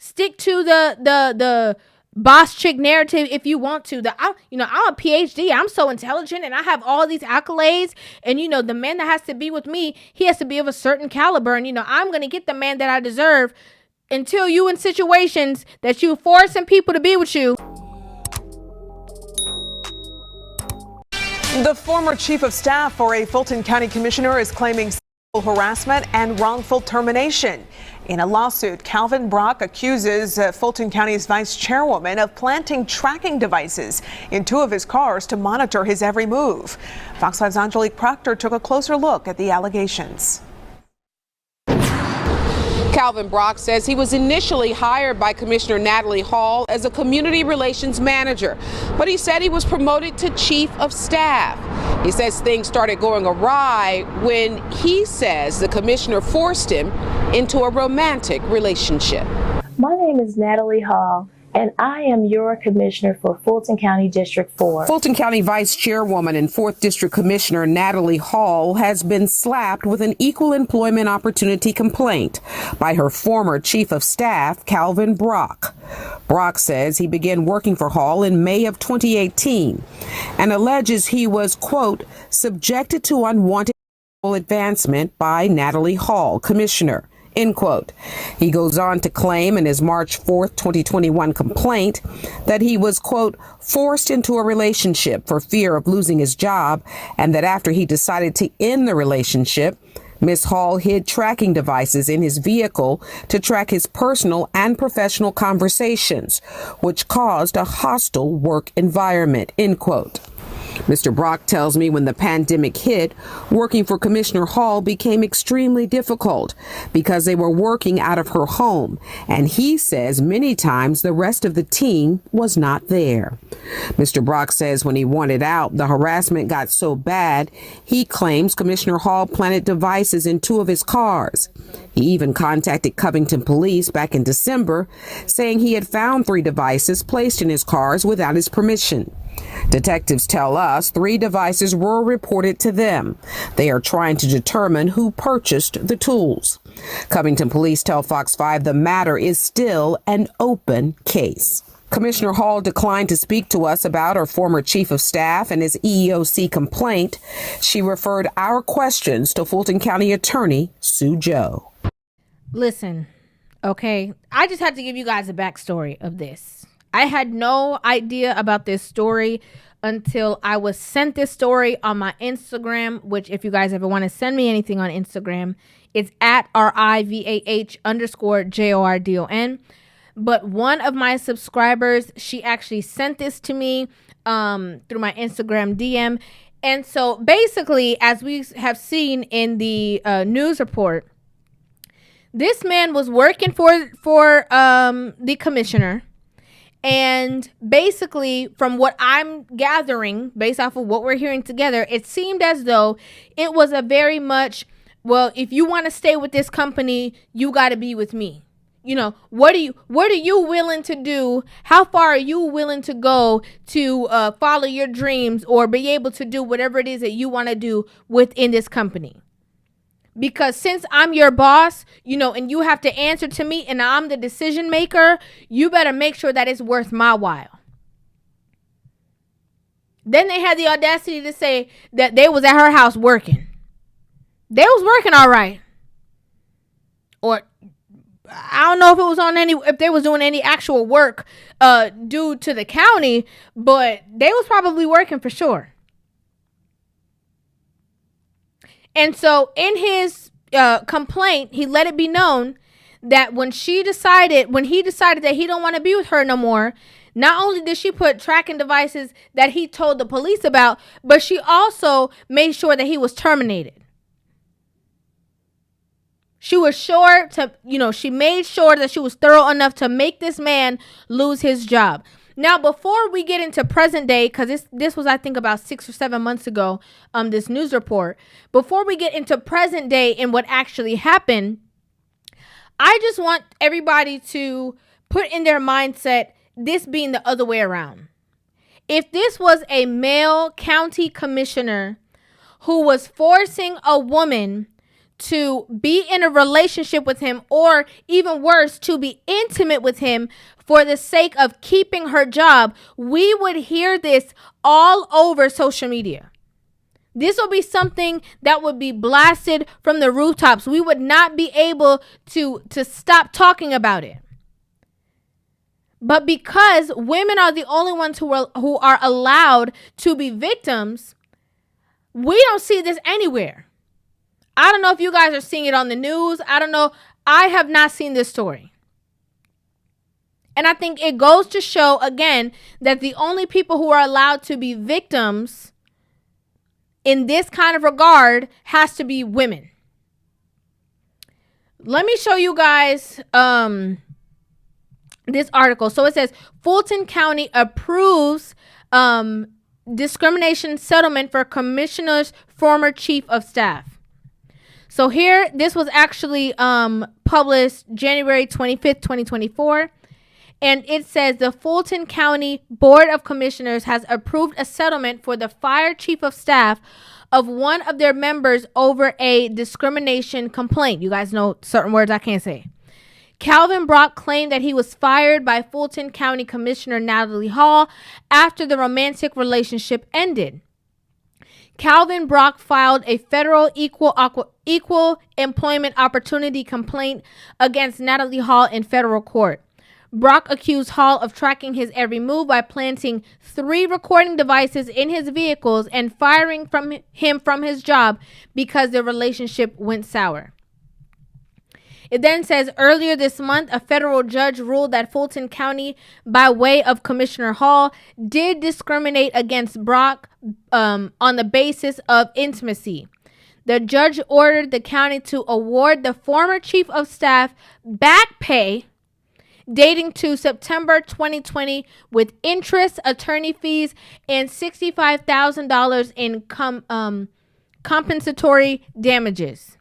Stick to the boss chick narrative if you want to. I'm a PhD. I'm so intelligent and I have all these accolades. And the man that has to be with me, he has to be of a certain caliber. And I'm gonna get the man that I deserve. Until you in situations that you forcing people to be with you. The former chief of staff for a Fulton County commissioner is claiming sexual harassment and wrongful termination. In a lawsuit, Calvin Brock accuses Fulton County's vice chairwoman of planting tracking devices in 2 of his cars to monitor his every move. Fox 5's Angelique Proctor took a closer look at the allegations. Calvin Brock says he was initially hired by Commissioner Natalie Hall as a community relations manager, but he said he was promoted to chief of staff. He says things started going awry when he says the commissioner forced him into a romantic relationship. My name is Natalie Hall, and I am your commissioner for Fulton County District 4. Fulton County Vice Chairwoman and 4th District Commissioner Natalie Hall has been slapped with an equal employment opportunity complaint by her former Chief of Staff, Calvin Brock. Brock says he began working for Hall in May of 2018 and alleges he was, quote, subjected to unwanted advancement by Natalie Hall, Commissioner. End quote. He goes on to claim in his March 4th, 2021 complaint that he was, quote, forced into a relationship for fear of losing his job, and that after he decided to end the relationship, Ms. Hall hid tracking devices in his vehicle to track his personal and professional conversations, which caused a hostile work environment, end quote. Mr. Brock tells me when the pandemic hit, working for Commissioner Hall became extremely difficult because they were working out of her home, and he says many times the rest of the team was not there. Mr. Brock says when he wanted out, the harassment got so bad, he claims Commissioner Hall planted devices in 2 of his cars. He even contacted Covington Police back in December, saying he had found 3 devices placed in his cars without his permission. Detectives tell us 3 devices were reported to them. They are trying to determine who purchased the tools. Covington Police tell Fox 5 the matter is still an open case. Commissioner Hall declined to speak to us about her former chief of staff and his EEOC complaint. She referred our questions to Fulton County Attorney Sue Joe. Listen, okay, I just had to give you guys a backstory of this. I had no idea about this story until I was sent this story on my Instagram, which if you guys ever want to send me anything on Instagram, it's at RIVAH_JORDON. But one of my subscribers, she actually sent this to me through my Instagram DM. And so basically, as we have seen in the news report, this man was working for the commissioner. And basically, from what I'm gathering, based off of what we're hearing together, it seemed as though it was a very much, well, if you want to stay with this company, you got to be with me. What are you willing to do? How far are you willing to go to follow your dreams or be able to do whatever it is that you want to do within this company? Because since I'm your boss, and you have to answer to me and I'm the decision maker, you better make sure that it's worth my while. Then they had the audacity to say that they was at her house working. They was working all right. Or I don't know if it was if they was doing any actual work due to the county, but they was probably working for sure. And so in his complaint, he let it be known that when he decided that he don't want to be with her no more, not only did she put tracking devices that he told the police about, but she also made sure that he was terminated. She was sure to, she made sure that she was thorough enough to make this man lose his job. Now, before we get into present day, because this was, I think, about 6 or 7 months ago, this news report. Before we get into present day and what actually happened, I just want everybody to put in their mindset this being the other way around. If this was a male county commissioner who was forcing a woman to be in a relationship with him, or even worse, to be intimate with him for the sake of keeping her job, we would hear this all over social media. This will be something that would be blasted from the rooftops. We would not be able to stop talking about it. But because women are the only ones who are allowed to be victims, we don't see this anywhere. I don't know if you guys are seeing it on the news. I don't know. I have not seen this story. And I think it goes to show, again, that the only people who are allowed to be victims in this kind of regard has to be women. Let me show you guys this article. So it says Fulton County approves discrimination settlement for commissioner's former chief of staff. So here, this was actually published January 25th, 2024. And it says the Fulton County Board of Commissioners has approved a settlement for the fired chief of staff of one of their members over a discrimination complaint. You guys know certain words I can't say. Calvin Brock claimed that he was fired by Fulton County Commissioner Natalie Hall after the romantic relationship ended. Calvin Brock filed a federal equal employment opportunity complaint against Natalie Hall in federal court. Brock accused Hall of tracking his every move by planting 3 recording devices in his vehicles and firing him from his job because the relationship went sour. It then says earlier this month, a federal judge ruled that Fulton County, by way of Commissioner Hall, did discriminate against Brock on the basis of intimacy. The judge ordered the county to award the former chief of staff back pay dating to September 2020 with interest, attorney fees, and $65,000 in compensatory damages.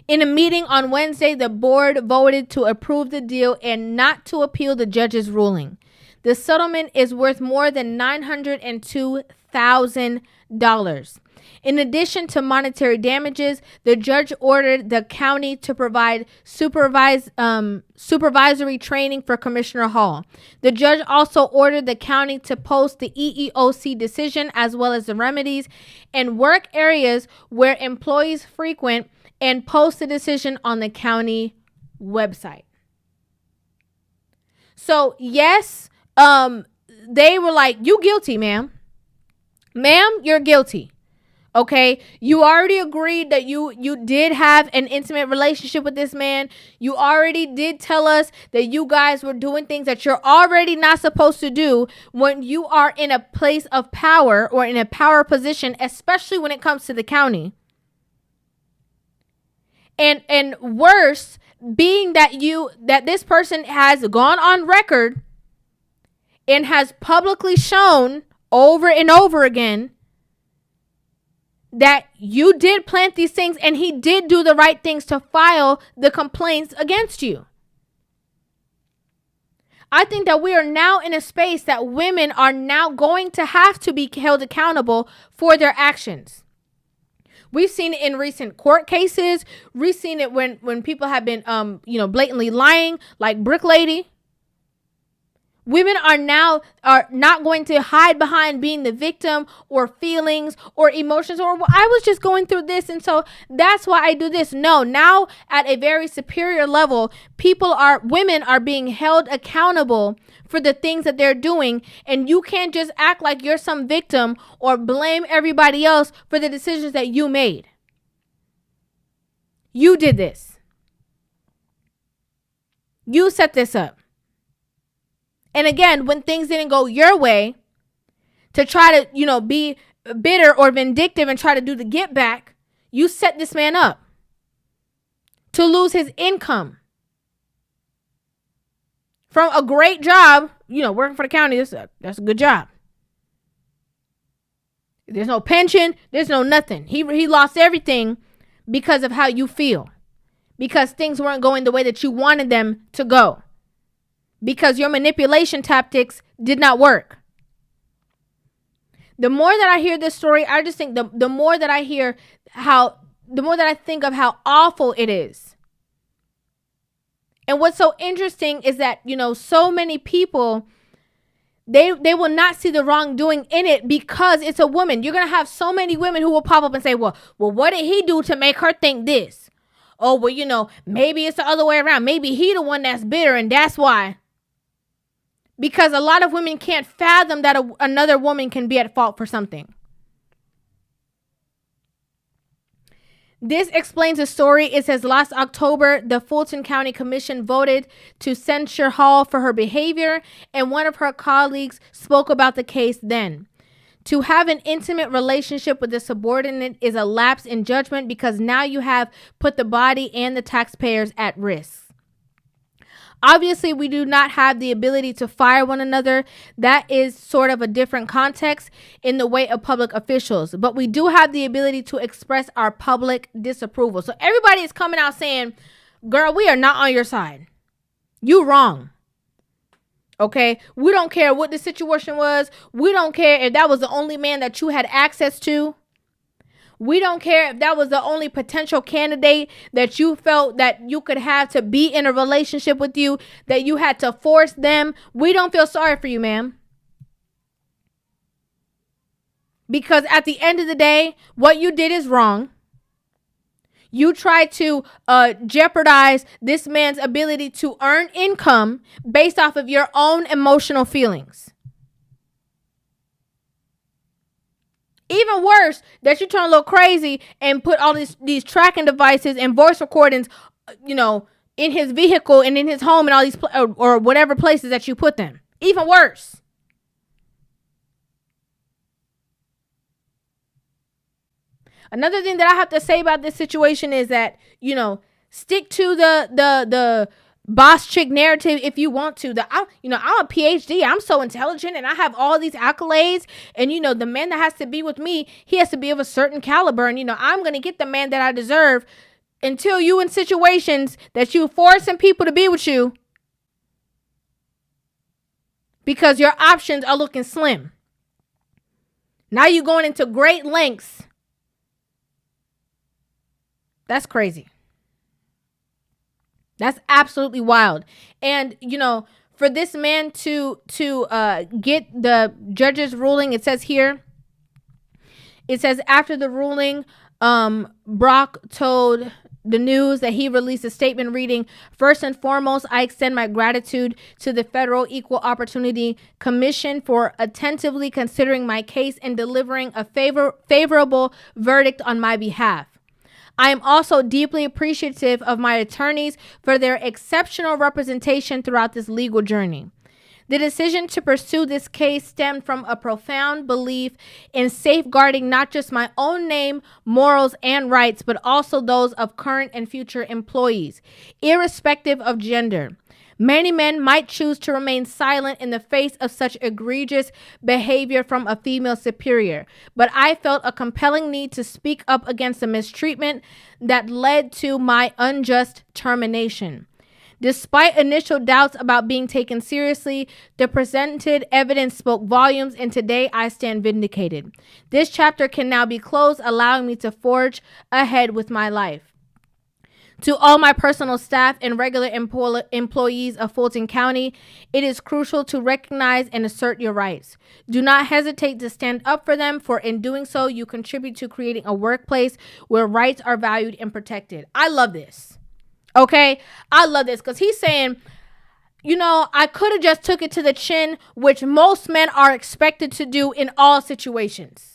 In a meeting on Wednesday, the board voted to approve the deal and not to appeal the judge's ruling. The settlement is worth more than $902,000. In addition to monetary damages, the judge ordered the county to provide supervisory training for Commissioner Hall. The judge also ordered the county to post the EEOC decision as well as the remedies and work areas where employees frequent and post the decision on the county website. So, yes, they were like, you guilty, ma'am. Ma'am, you're guilty. Okay, you already agreed that you did have an intimate relationship with this man. You already did tell us that you guys were doing things that you're already not supposed to do when you are in a place of power or in a power position, especially when it comes to the county. And worse, being that this person has gone on record and has publicly shown over and over again that you did plant these things and he did do the right things to file the complaints against you. I think that we are now in a space that women are now going to have to be held accountable for their actions. We've seen it in recent court cases. We've seen it when people have been, blatantly lying, like Brick Lady. Women are not going to hide behind being the victim or feelings or emotions or, well, I was just going through this and so that's why I do this. No, now at a very superior level, women are being held accountable for the things that they're doing, and you can't just act like you're some victim or blame everybody else for the decisions that you made. You did this. You set this up. And again, when things didn't go your way, to try to, be bitter or vindictive and try to do the get back, you set this man up to lose his income from a great job. Working for the county, that's a good job. There's no pension. There's no nothing. He lost everything because of how you feel, because things weren't going the way that you wanted them to go, because your manipulation tactics did not work. The more that I hear this story, I just think the more that I hear how I think of how awful it is. And what's so interesting is that, so many people, they will not see the wrongdoing in it because it's a woman. You're going to have so many women who will pop up and say, well, what did he do to make her think this? Oh, well, maybe it's the other way around. Maybe he the one that's bitter and that's why. Because a lot of women can't fathom that another woman can be at fault for something. This explains the story. It says last October, the Fulton County Commission voted to censure Hall for her behavior, and one of her colleagues spoke about the case then. To have an intimate relationship with a subordinate is a lapse in judgment because now you have put the body and the taxpayers at risk. Obviously, we do not have the ability to fire one another. That is sort of a different context in the way of public officials. But we do have the ability to express our public disapproval. So everybody is coming out saying, girl, we are not on your side. You wrong. Okay? We don't care what the situation was. We don't care if that was the only man that you had access to. We don't care if that was the only potential candidate that you felt that you could have to be in a relationship with you, that you had to force them. We don't feel sorry for you, ma'am. Because at the end of the day, what you did is wrong. You tried to jeopardize this man's ability to earn income based off of your own emotional feelings. Even worse, that you turn a little crazy and put all these tracking devices and voice recordings, in his vehicle and in his home and all these or whatever places that you put them. Even worse. Another thing that I have to say about this situation is that, stick to the boss chick narrative if you want to. I'm a PhD. I'm so intelligent and I have all these accolades. And, the man that has to be with me, he has to be of a certain caliber. And, I'm going to get the man that I deserve until you in situations that you forcing people to be with you because your options are looking slim. Now you're going into great lengths. That's crazy. That's absolutely wild. And, for this man to get the judge's ruling, it says after the ruling, Brock told the news that he released a statement reading, "First and foremost, I extend my gratitude to the Federal Equal Opportunity Commission for attentively considering my case and delivering a favorable verdict on my behalf. I am also deeply appreciative of my attorneys for their exceptional representation throughout this legal journey. The decision to pursue this case stemmed from a profound belief in safeguarding not just my own name, morals, and rights, but also those of current and future employees, irrespective of gender. Many men might choose to remain silent in the face of such egregious behavior from a female superior, but I felt a compelling need to speak up against the mistreatment that led to my unjust termination. Despite initial doubts about being taken seriously, the presented evidence spoke volumes, and today I stand vindicated. This chapter can now be closed, allowing me to forge ahead with my life. To all my personal staff and regular employees of Fulton County, it is crucial to recognize and assert your rights. Do not hesitate to stand up for them, for in doing so, you contribute to creating a workplace where rights are valued and protected." I love this. Okay? I love this because he's saying, I could have just took it to the chin, which most men are expected to do in all situations.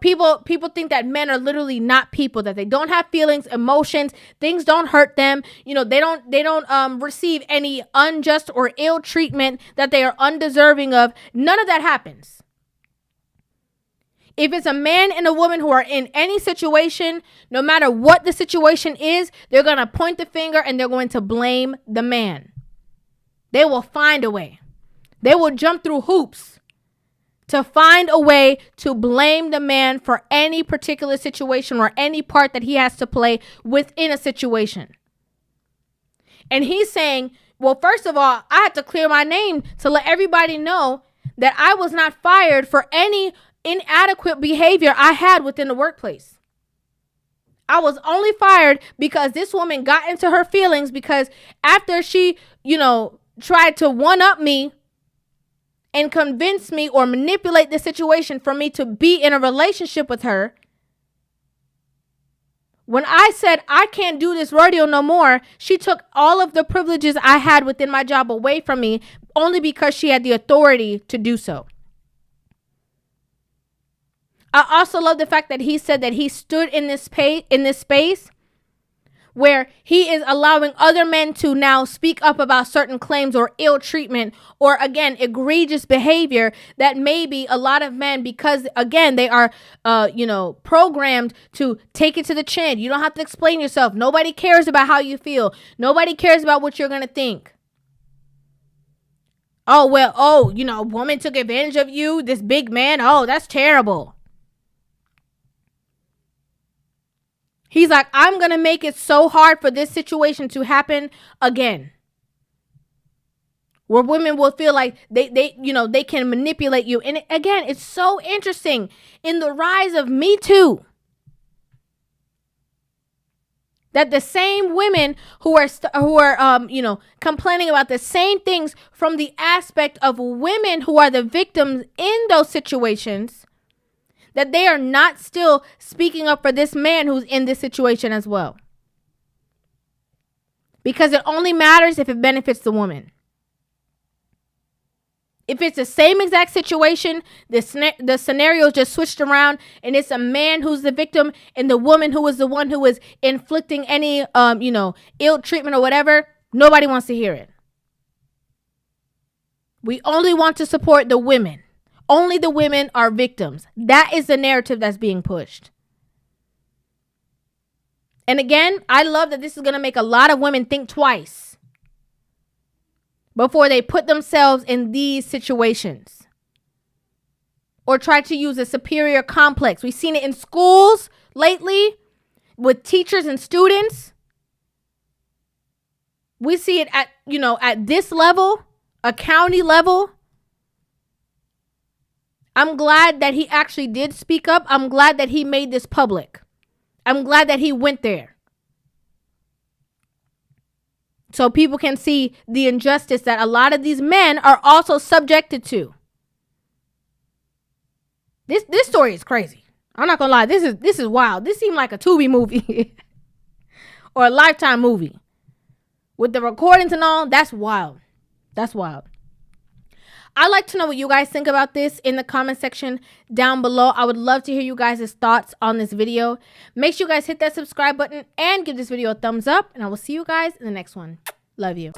People think that men are literally not people, that they don't have feelings, emotions, things don't hurt them. They don't receive any unjust or ill treatment that they are undeserving of. None of that happens. If it's a man and a woman who are in any situation, no matter what the situation is, they're going to point the finger and they're going to blame the man. They will find a way. They will jump through hoops to find a way to blame the man for any particular situation or any part that he has to play within a situation. And he's saying, well, first of all, I had to clear my name to let everybody know that I was not fired for any inadequate behavior I had within the workplace. I was only fired because this woman got into her feelings because after she, tried to one-up me and convince me or manipulate the situation for me to be in a relationship with her. When I said I can't do this rodeo no more, she took all of the privileges I had within my job away from me only because she had the authority to do so. I also love the fact that he said that he stood in this space where he is allowing other men to now speak up about certain claims or ill treatment or, again, egregious behavior that maybe a lot of men, because, again, they are, programmed to take it to the chin. You don't have to explain yourself. Nobody cares about how you feel. Nobody cares about what you're going to think. Oh, well, woman took advantage of you, this big man. Oh, that's terrible. He's like, I'm going to make it so hard for this situation to happen again. Where women will feel like they can manipulate you. And again, it's so interesting in the rise of Me Too that the same women who are complaining about the same things from the aspect of women who are the victims in those situations, that they are not still speaking up for this man who's in this situation as well. Because it only matters if it benefits the woman. If it's the same exact situation, the scenario is just switched around and it's a man who's the victim and the woman who is the one who is inflicting any, ill treatment or whatever, nobody wants to hear it. We only want to support the women. Only the women are victims. That is the narrative that's being pushed. And again, I love that this is going to make a lot of women think twice before they put themselves in these situations or try to use a superior complex. We've seen it in schools lately with teachers and students. We see it at this level, a county level. I'm glad that he actually did speak up. I'm glad that he made this public. I'm glad that he went there. So people can see the injustice that a lot of these men are also subjected to. This story is crazy. I'm not gonna lie. This is wild. This seemed like a Tubi movie or a Lifetime movie. With the recordings and all, that's wild. That's wild. I'd like to know what you guys think about this in the comment section down below. I would love to hear you guys' thoughts on this video. Make sure you guys hit that subscribe button and give this video a thumbs up. And I will see you guys in the next one. Love you.